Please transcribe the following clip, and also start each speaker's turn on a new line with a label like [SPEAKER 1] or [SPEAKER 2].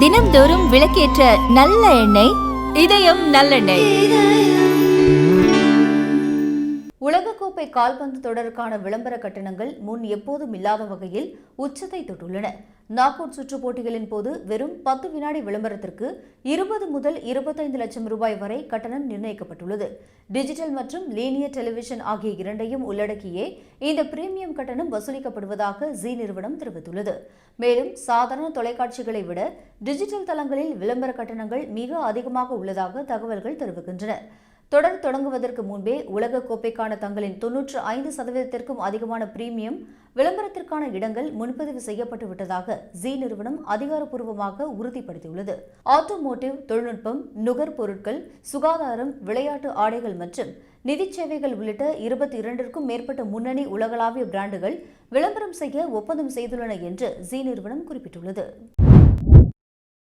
[SPEAKER 1] தினம்தோறும் விளக்கேற்ற நல்ல எண்ணெய் இதயம் நல்லெண்ணெய்.
[SPEAKER 2] உலகக்கோப்பை கால்பந்து தொடருக்கான விளம்பர கட்டணங்கள் முன் எப்போதும் இல்லாத வகையில் உச்சத்தை தொட்டுள்ளன. நாக் அவுட் சுற்று போட்டிகளின் போது வெறும் 10 வினாடி விளம்பரத்திற்கு 20 முதல் 25 லட்சம் ரூபாய் வரை கட்டணம் நிர்ணயிக்கப்பட்டுள்ளது. டிஜிட்டல் மற்றும் லீனியர் டெலிவிஷன் ஆகிய இரண்டையும் உள்ளடக்கியே இந்த பிரீமியம் கட்டணம் வசூலிக்கப்படுவதாக ஜீ நிறுவனம் தெரிவித்துள்ளது. மேலும் சாதாரண தொலைக்காட்சிகளை விட டிஜிட்டல் தளங்களில் விளம்பர கட்டணங்கள் மிக அதிகமாக உள்ளதாக தகவல்கள் தெரிவிக்கின்றன. தொடர் தொடங்குவதற்கு முன்பே உலக கோப்பைக்கான தங்களின் 95% அதிகமான பிரீமியம் விளம்பரத்திற்கான இடங்கள் முன்பதிவு செய்யப்பட்டு விட்டதாக ஜீ நிறுவனம் அதிகாரப்பூர்வமாக உறுதிப்படுத்தியுள்ளது. ஆட்டோமோட்டிவ், தொழில்நுட்பம், நுகர்பொருட்கள், சுகாதாரம், விளையாட்டு ஆடைகள் மற்றும் நிதி சேவைகள் உள்ளிட்ட 22க்கும் மேற்பட்ட முன்னணி உலகளாவிய பிராண்டுகள் விளம்பரம் செய்ய ஒப்பந்தம் செய்துள்ளன என்று ஜீ நிறுவனம் குறிப்பிட்டுள்ளது.